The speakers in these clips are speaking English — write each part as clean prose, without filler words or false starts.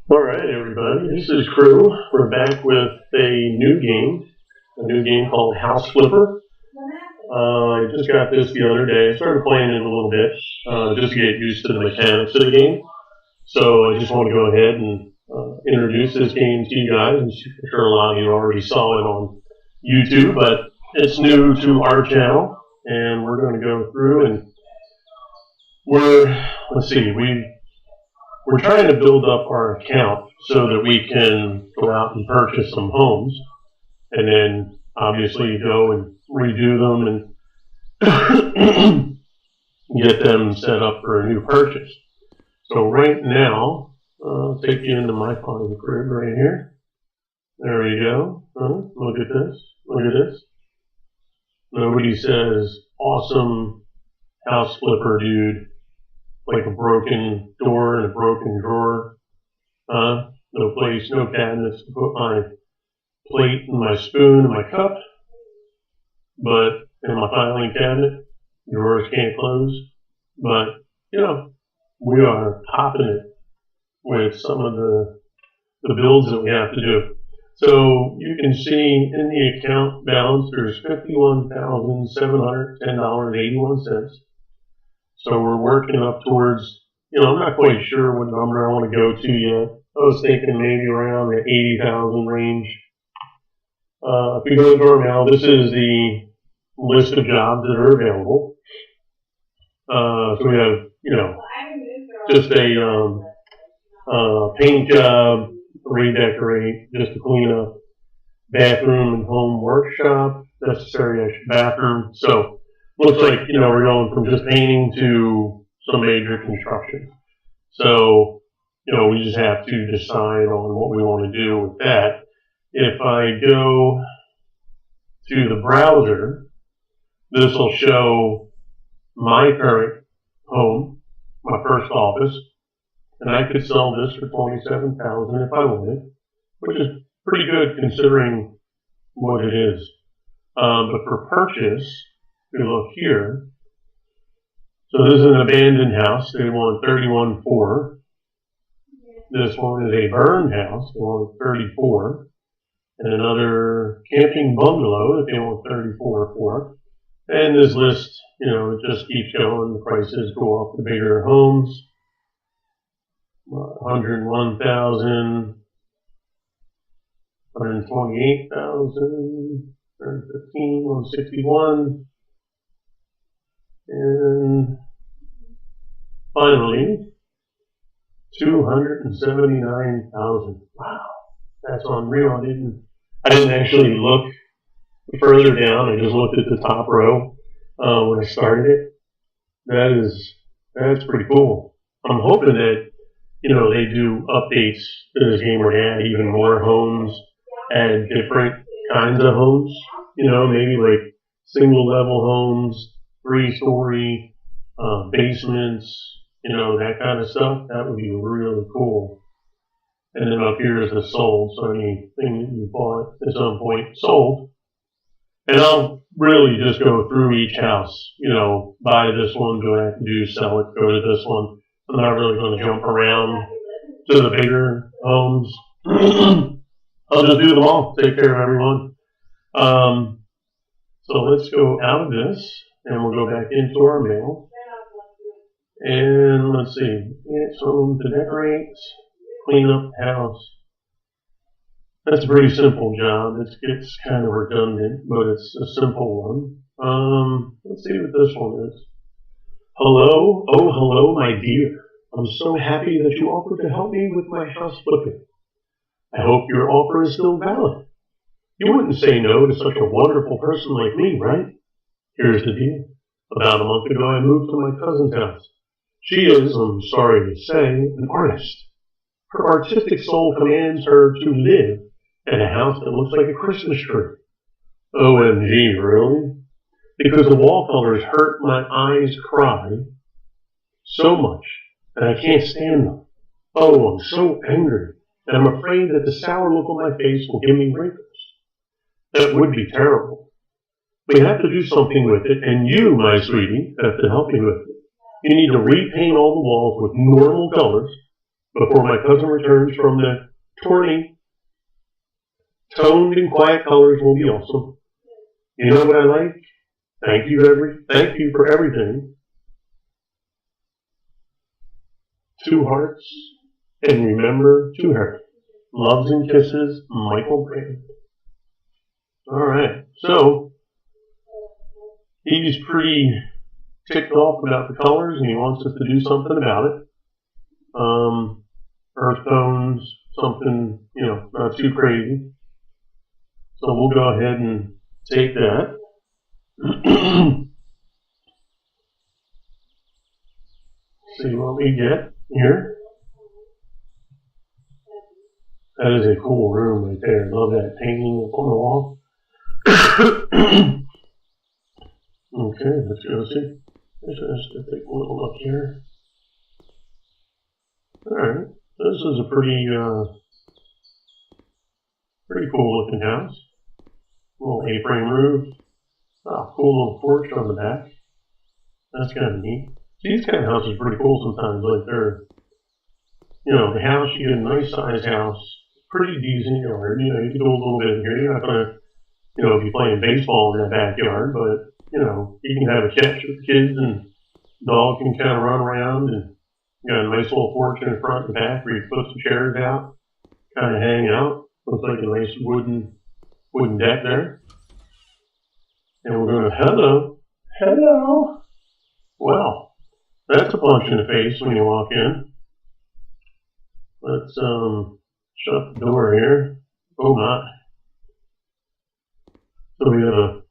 All right, everybody. This is Crew. We're back with a new game called House Flipper. I just got this the other day. I started playing it a little bit just to get used to the mechanics of the game. So I just want to go ahead and introduce this game to you guys. I'm sure a lot of you already saw it on YouTube, but it's new to our channel, and we're going to go through and we're trying to build up our account so that we can go out and purchase some homes, and then obviously go and redo them and get them set up for a new purchase. So right now, I'll take you into my fine crib right here. There we go. Look at this. Look at this. Nobody says awesome house flipper, dude. Like a broken door and a broken drawer. No place, no cabinets to put my plate and my spoon and my cup. But in my filing cabinet, drawers can't close. But, we are topping it with some of the builds that we have to do. So you can see in the account balance, there's $51,710.81. So we're working up towards, I'm not quite sure what number I want to go to yet. I was thinking maybe around the 80,000 range. If we go to our mail, this is the list of jobs that are available. So we have, just a paint job, redecorate, just to clean up, bathroom and home workshop, necessary extra bathroom. So looks like, we're going from just painting to some major construction. So, we just have to decide on what we want to do with that. If I go to the browser, this will show my current home, my first office, and I could sell this for $27,000 if I wanted, which is pretty good considering what it is. But for purchase, if you look here, so this is an abandoned house. They want $31,400. This one is a burned house. They want $34,000, and another camping bungalow that they want $34,400. And this list, it just keeps going. The prices go up. The bigger homes, $101,000, $128,000, $115,000, $161,000. And finally, $279,000. Wow, that's unreal. I didn't actually look further down. I just looked at the top row when I started it. That's pretty cool. I'm hoping that they do updates to this game where they add even more homes, add different kinds of homes. Maybe like single level homes, 3-story, basements, that kind of stuff. That would be really cool. And then up here is the sold, so anything that you bought at some point sold. And I'll really just go through each house, buy this one, do what I have to do, sell it, go to this one. I'm not really going to jump around to the bigger homes. I'll just do them all, take care of everyone. So let's go out of this, and we'll go back into our mail. And let's see, get some to decorate, clean up the house. That's a pretty simple job. It gets kind of redundant, but it's a simple one. Let's see what this one is. Hello, oh hello, my dear. I'm so happy that you offered to help me with my house flipping. I hope your offer is still valid. You wouldn't say no to such a wonderful person like me, right? Here's the deal. About a month ago, I moved to my cousin's house. She is, I'm sorry to say, an artist. Her artistic soul commands her to live in a house that looks like a Christmas tree. OMG, really? Because the wall colors hurt my eyes cry so much that I can't stand them. Oh, I'm so angry, and I'm afraid that the sour look on my face will give me wrinkles. That would be terrible. We have to do something with it, and you, my sweetie, have to help me with it. You need to repaint all the walls with normal colors before my cousin returns from the tourney. Toned and quiet colors will be awesome. You know what I like? Thank you for everything. 2 hearts, and remember to her. Loves and kisses, Michael Brand. Alright, so he's pretty ticked off about the colors and he wants us to do something about it. Earth tones, something, not too crazy. So we'll go ahead and take that. See what we get here. That is a cool room right there. Love that painting up on the wall. Okay, let's go see. Let's just take a little look here. Alright, this is a pretty cool looking house. Little A-frame roof. Oh, cool little porch on the back. That's kind of neat. These kind of houses are pretty cool sometimes. Like they're, the house, you get a nice sized house, pretty decent yard. You can do a little bit here. You're not going to, be playing baseball in that backyard, but, you can have a catch with the kids and the dog can kind of run around and you got a nice little porch in the front and back where you put some chairs out, kind of hang out. Looks like a nice wooden deck there. And we're going to, hello. Well, that's a punch in the face when you walk in. Let's shut the door here. Oh my. So we have a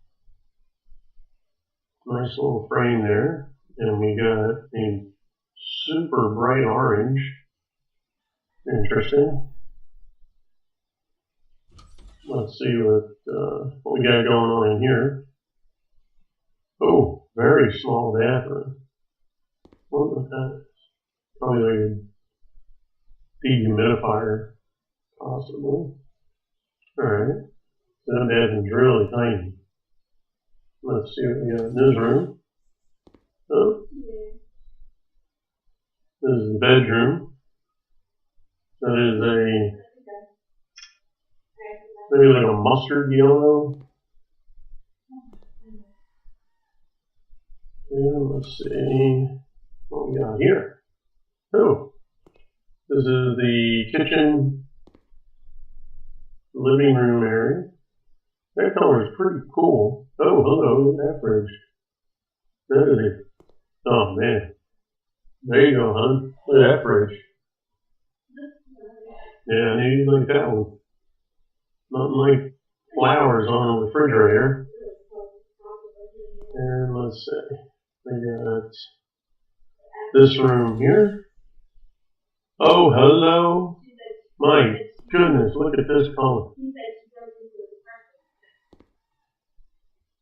nice little frame there, and we got a super bright orange. Interesting. Let's see what we got going on in here. Oh, very small bathroom. What was that? Probably like a dehumidifier, possibly. Alright. So that bathroom's really tiny. Let's see what we got in this room. Oh. This is the bedroom. That is maybe like a mustard yellow. And let's see what we got here. Oh, this is the kitchen living room area. That color is pretty cool. Oh, hello, look at that fridge. That is it. Oh man. There you go, hon. Look at that fridge. Yeah, I knew you'd like that one. Nothing like flowers on a refrigerator. And let's see. We got this room here. Oh, hello. My goodness, look at this color.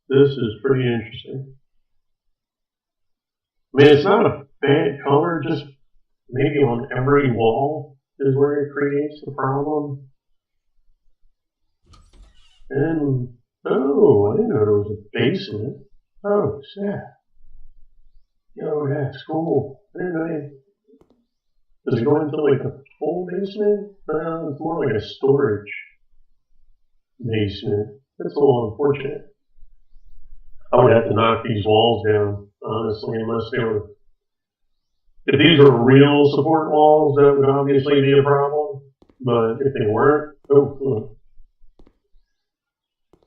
This is pretty interesting. I mean, it's not a bad color, just maybe on every wall is where it creates the problem. And, oh, I didn't know there was a basement. Oh, sad. That's cool. I didn't know. Does it go into like a full basement? It's more like a storage basement. That's a little unfortunate. I would have to knock these walls down, honestly, unless they were. If these were real support walls, that would obviously be a problem. But if they weren't,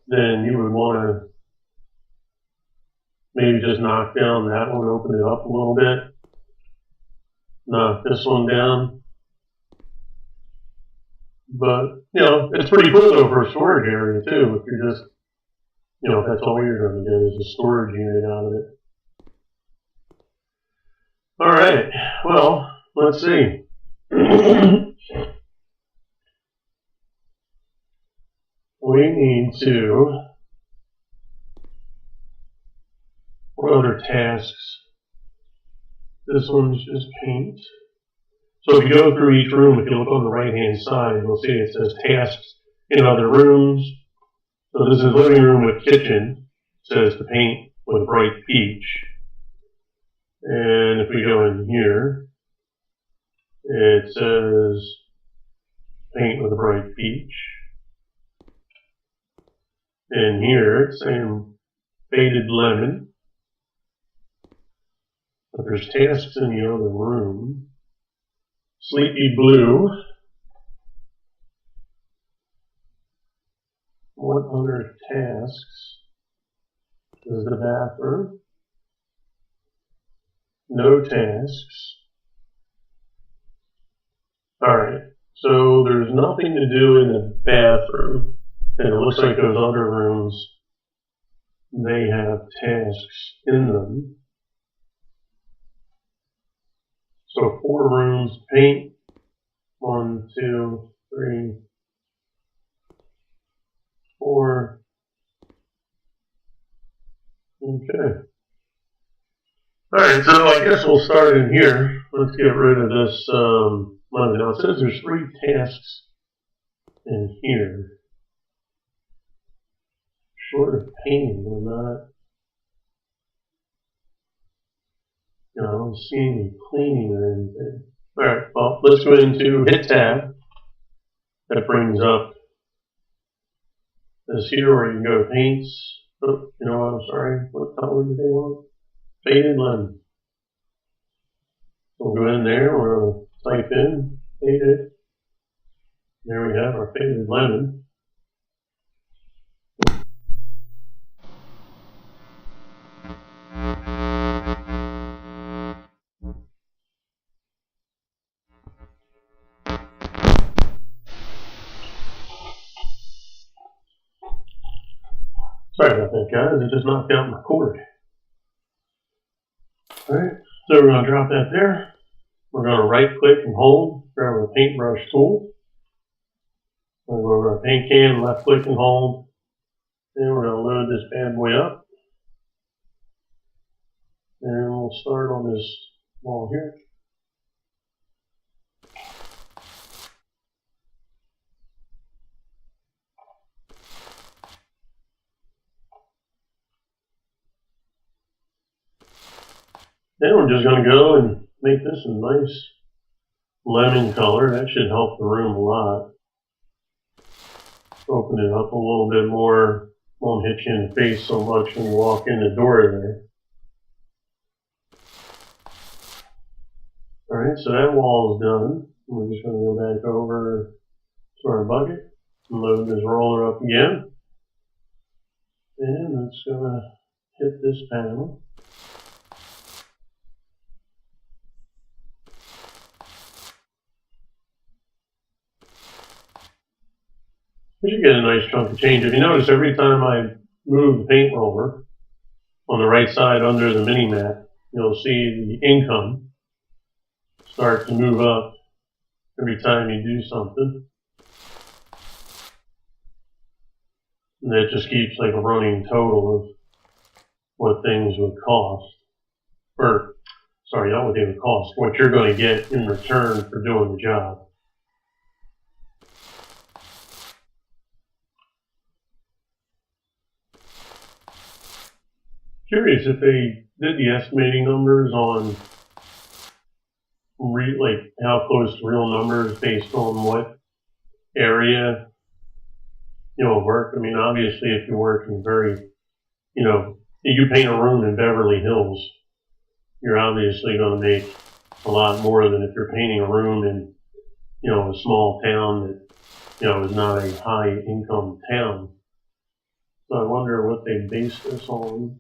then you would want to maybe just knock down that one, open it up a little bit. Knock this one down. But, it's pretty cool though for a storage area too. If you're just, if that's all you're going to get is a storage unit out of it. Alright, well, let's see. We need to, what other tasks? This one's just paint. So if you go through each room, if you look on the right hand side, you'll see it says tasks in other rooms. So this is living room with kitchen. says to paint with a bright peach. And if we go in here, it says paint with a bright peach. And here it's saying faded lemon. But there's tasks in the other room. Sleepy blue. What other tasks? This is the bathroom. No tasks. Alright, so there's nothing to do in the bathroom. And it looks like those other rooms, they have tasks in them. So 4 rooms, paint. 1, 2, 3, 4. Okay. Alright, so I guess we'll start in here. Let's get rid of this lemon. Now it says there's 3 tasks in here. Short of painting, we're not. I don't see any cleaning or anything. Alright, well, let's go into hit tab. That brings up this here where you can go to paints. Oh, you know what, I'm sorry. What color do they want? Faded lemon. We'll go in there, we're going to type in faded. There we have our faded lemon. Sorry about that, guys. It just knocked out my cord. Alright, so we're going to drop that there. We're going to right click and hold, grab our paintbrush tool. We'll go over our paint can, left click and hold. And we're going to load this bad boy up. And we'll start on this wall here. Then we're just going to go and make this a nice lemon color. That should help the room a lot. Open it up a little bit more. Won't hit you in the face so much when you walk in the door there. Alright, so that wall is done. We're just going to go back over to our bucket and load this roller up again. And it's going to hit this panel. You get a nice chunk of change. If you notice, every time I move the paint roller on the right side under the mini mat, you'll see the income start to move up every time you do something. And that just keeps like a running total of what things would cost. Or, sorry, not what they would cost, what you're going to get in return for doing the job. Curious if they did the estimating numbers on like how close to real numbers based on what area work. I mean, obviously, if you're working very, you paint a room in Beverly Hills, you're obviously going to make a lot more than if you're painting a room in, a small town that, is not a high income town. So I wonder what they based this on.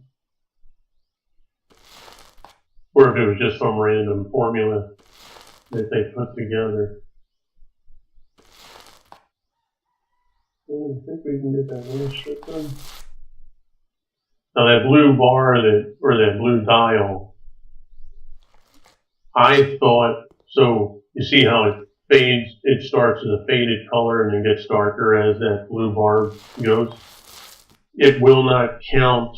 Or if it was just some random formula that they put together. And I think we can get that last strip done. Now that blue bar or that blue dial, I thought, so you see how it fades, it starts as a faded color and then gets darker as that blue bar goes. It will not count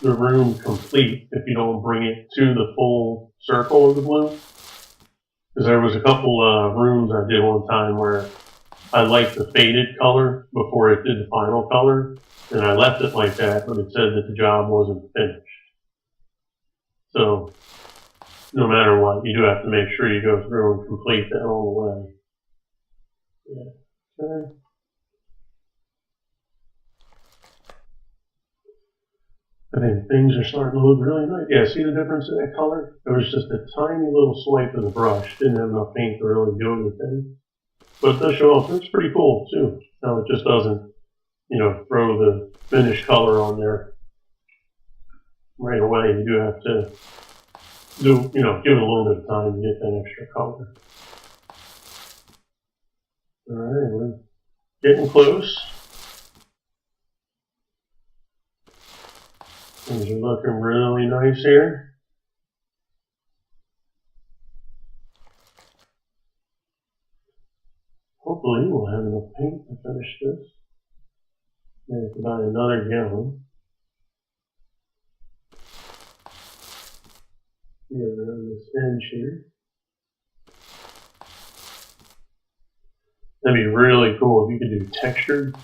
the room complete if you don't bring it to the full circle of the blue. Because there was a couple rooms I did one time where I liked the faded color before it did the final color. and I left it like that, but it said that the job wasn't finished. So no matter what, you do have to make sure you go through and complete that all the way. Yeah. Okay. I think things are starting to look really nice. Yeah, see the difference in that color? It was just a tiny little swipe of the brush. Didn't have enough paint to really do anything. But it does show off. It's pretty cool, too. Now it just doesn't, throw the finished color on there right away. You do have to give it a little bit of time to get that extra color. All right, we're getting close. Things are looking really nice here. Hopefully we'll have enough paint to finish this. Maybe I can buy another gallon. Yeah, around this edge here. That'd be really cool if you could do textured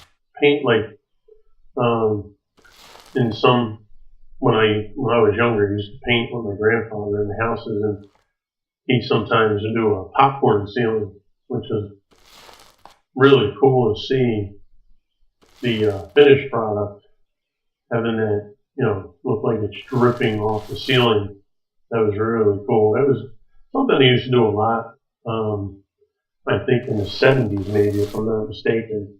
paint, like in some. When I was younger, I used to paint with my grandfather in the houses, and he sometimes would do a popcorn ceiling, which is really cool to see the finished product having that, look like it's dripping off the ceiling. That was really cool. That was something I used to do a lot. I think in the 70s, maybe, if I'm not mistaken.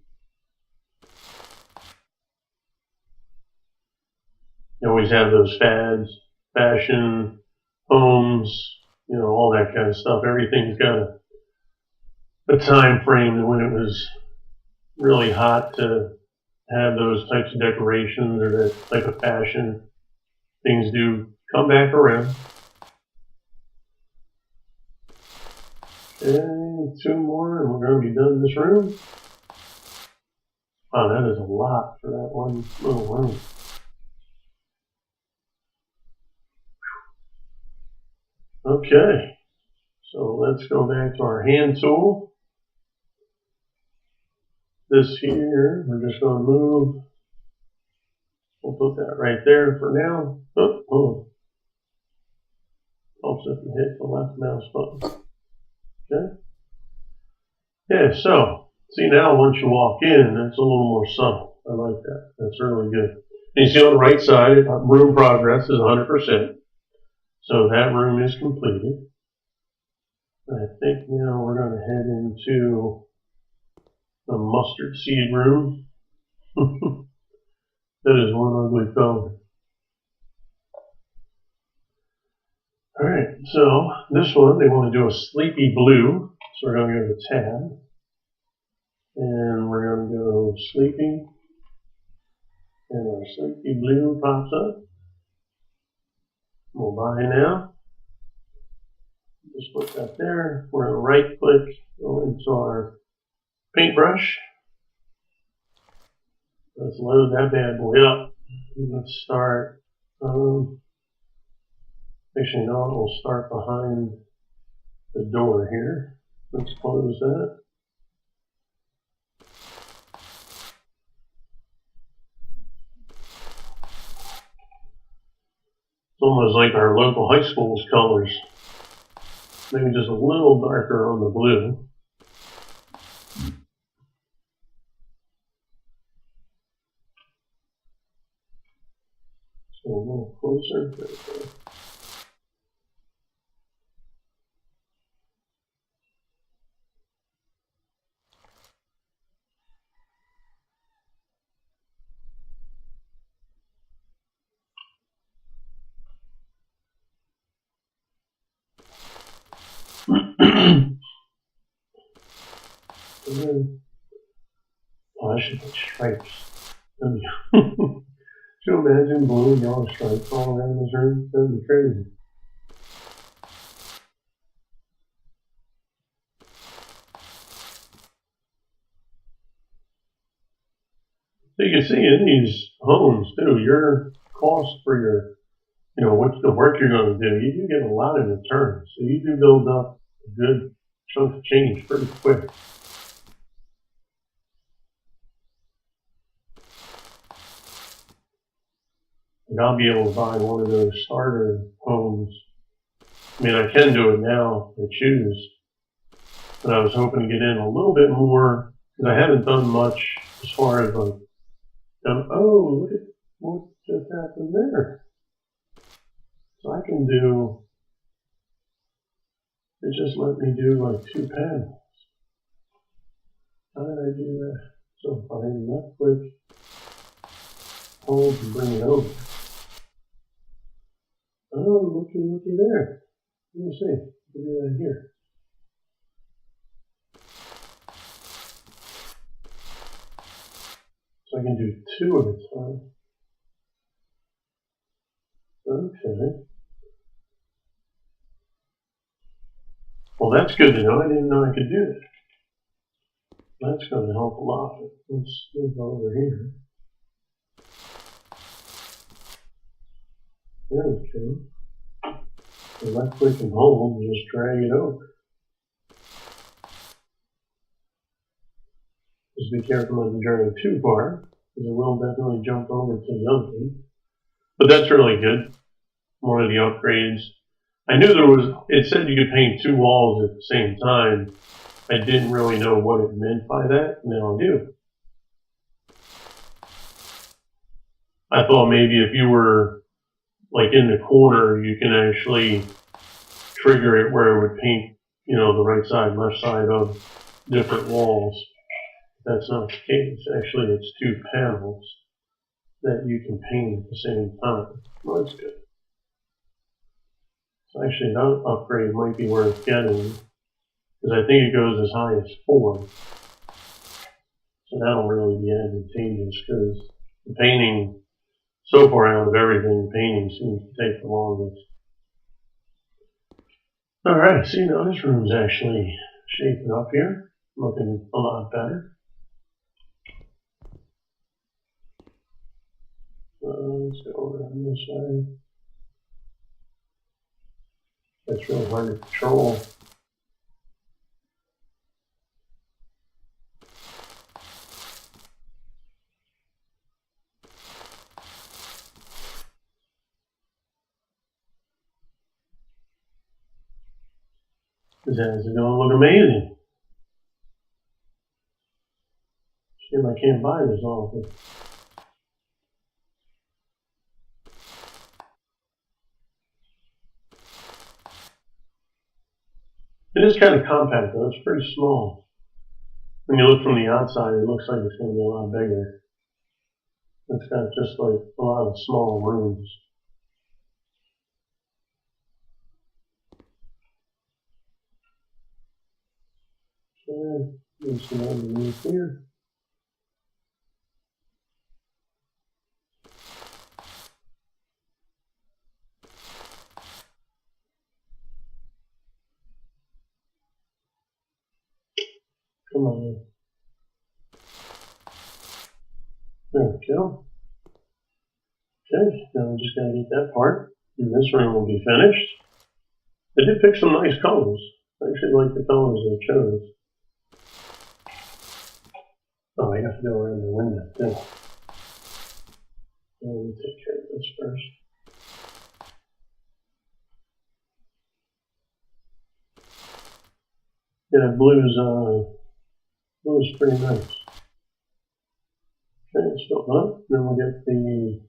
You always have those fads, fashion, homes, all that kind of stuff. Everything's got a time frame when it was really hot to have those types of decorations or that type of fashion. Things do come back around. Okay, 2 more and we're going to be done in this room. Wow, that is a lot for that one little room. Okay, so let's go back to our hand tool. This here, we're just going to move. We'll put that right there for now. Helps if you hit the left mouse button. Okay. Yeah, so see now once you walk in, that's a little more subtle. I like that. That's really good. And you see on the right side, room progress is 100%. So that room is completed. I think now we're going to head into the mustard seed room. That is one ugly color. Alright, so this one, they want to do a sleepy blue. So we're going to go to tab. And we're going to go sleepy. And our sleepy blue pops up. We'll buy now. Just put that there. We're going to right click, go into our paintbrush. Let's load that bad boy up. Let's start. Actually, no, we'll start behind the door here. Let's close that. It's almost like our local high school's colors. Maybe just a little darker on the blue. So a little closer. There we go. I should put stripes. Could you imagine blue and yellow stripes all around this room? That'd be crazy. So you can see in these homes too, your cost for your, what's the work you're going to do, you do get a lot in return. So you do build up a good chunk of change pretty quick. Like I'll be able to buy one of those starter homes. I mean, I can do it now if I choose, but I was hoping to get in a little bit more because I haven't done much as far as like, oh, look at what just happened there. So I can do, it just let me do like 2 panels. How did I do that? So if I left click, hold and bring it over. Oh, looky there. Let me see. I can do that here. So I can do 2 at a time. Okay. Well, that's good to know. I didn't know I could do that. That's going to help a lot. Let's move over here. There we go. So left click and hold and just drag it over. Just be careful not to drag it too far, because it will definitely jump over to the other thing. But that's really good. One of the upgrades. I knew there was, it said you could paint 2 walls at the same time. I didn't really know what it meant by that. Now I do. I thought maybe if you were like in the corner, you can actually trigger it where it would paint, you know, the right side, left side of different walls. That's not the case. Actually, it's 2 panels that you can paint at the same time. Well, that's good. So actually, that upgrade might be worth getting, because I think it goes as high as 4. So that'll really be advantageous, because the painting, so far out of everything, painting seems to take the longest. Alright, see now this room's actually shaping up here, looking a lot better. Let's go over on this side. That's really hard to control. This is going to look amazing. Shame I can't buy this often. It is kind of compact though, it's pretty small. When you look from the outside, it looks like it's going to be a lot bigger. It's got just like a lot of small rooms. Okay, there's some underneath here. Come on. There we go. Okay, now we just got to get that part. And this room will be finished. They did pick some nice colors. I actually like the colors they chose. Oh, I have to go around the window too. Let me take care of this first. Yeah, blue's pretty nice. Okay, it's still up. Then we'll get the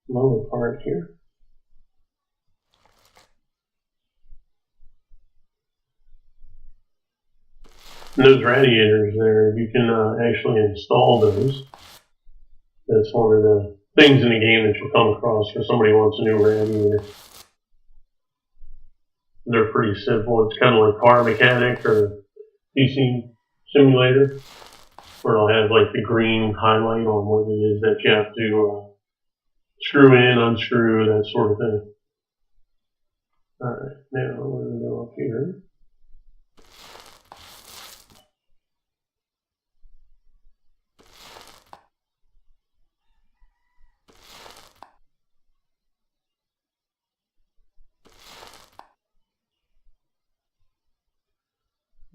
lower part here. And those radiators there, you can actually install those. That's one of the things in the game that you'll come across if somebody wants a new radiator. They're pretty simple. It's kind of like Car Mechanic or PC Simulator, where it'll have like the green highlight on what it is that you have to screw in, unscrew, that sort of thing. Alright, now we're going to go up here.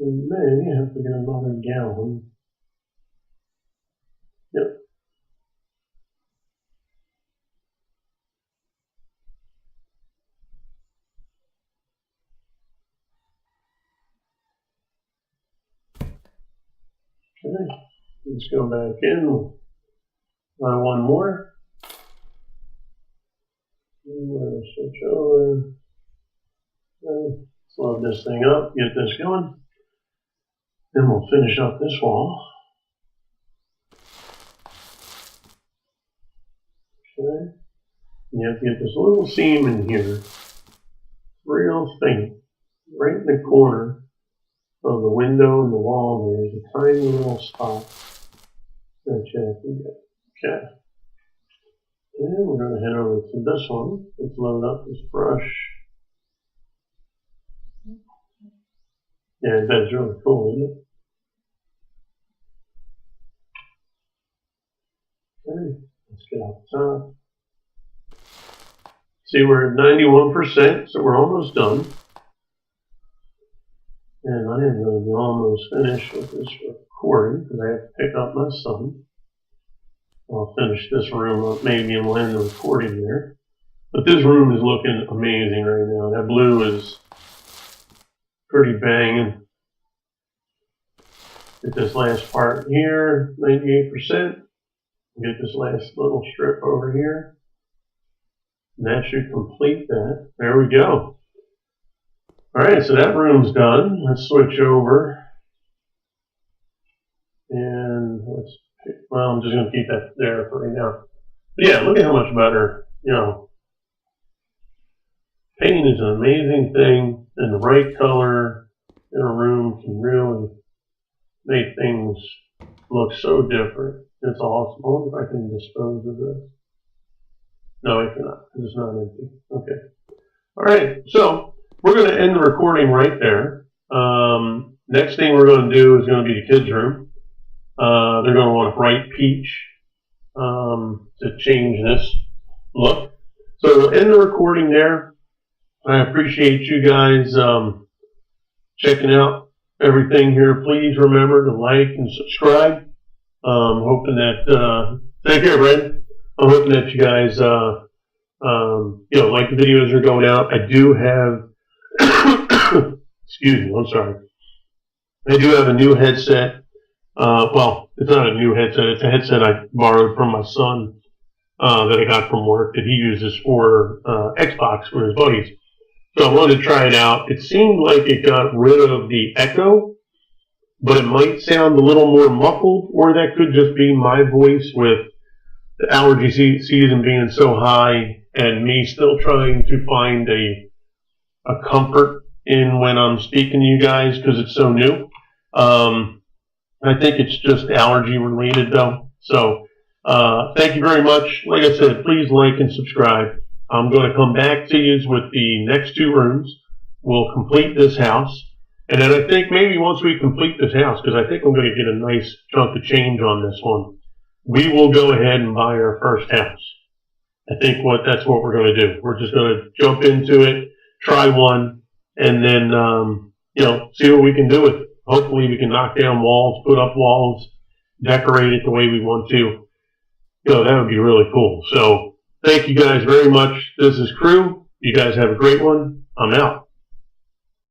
We may have to get another gallon. Yep. Okay, let's go back in. One more. We'll switch over. Okay. Load this thing up, get this going. Then we'll finish up this wall. Okay. You have to get this little seam in here, real faint, right in the corner of the window and the wall. There's a tiny little spot that you have to get. Okay. And we're going to head over to this one. Let's load up this brush. Yeah, that's really cool, isn't it? Okay, let's get out the top. See, we're at 91%, so we're almost done. And I am going to be almost finished with this recording because I have to pick up my son. I'll finish this room up, maybe, and land the recording there. But this room is looking amazing right now. That blue is pretty banging. Get this last part here, 98%. Get this last little strip over here. And that should complete that. There we go. All right, so that room's done. Let's switch over. And let's pick, well, I'm just going to keep that there for right now. But yeah, look at how much better, you know. Paint is an amazing thing, and the right color in a room can really make things look so different. It's awesome. I wonder if I can dispose of this. No, I cannot, because it's not empty. Okay. All right, so we're going to end the recording right there. Next thing we're going to do is going to be the kids' room. They're going to want a bright peach to change this look. So we'll end the recording there. I appreciate you guys checking out everything here. Please remember to like and subscribe. Hoping that, take care, Brad. I'm hoping that you guys, you know, like the videos are going out. I do have, excuse me, I'm sorry. I do have a new headset. Well, it's not a new headset. It's a headset I borrowed from my son that I got from work that he uses for Xbox for his buddies. So I wanted to try it out. It seemed like it got rid of the echo, but it might sound a little more muffled, or that could just be my voice with the allergy season being so high and me still trying to find a comfort in when I'm speaking to you guys because it's so new. I think it's just allergy related though. So thank you very much. Like I said, please like and subscribe. I'm going to come back to you with the next two rooms. We'll complete this house. And then I think maybe once we complete this house, because I think I'm going to get a nice chunk of change on this one, we will go ahead and buy our first house. I think that's what we're going to do. We're just going to jump into it, try one, and then, you know, see what we can do with it. Hopefully we can knock down walls, put up walls, decorate it the way we want to. You know, that would be really cool. So thank you guys very much. This is Crew. You guys have a great one. I'm out.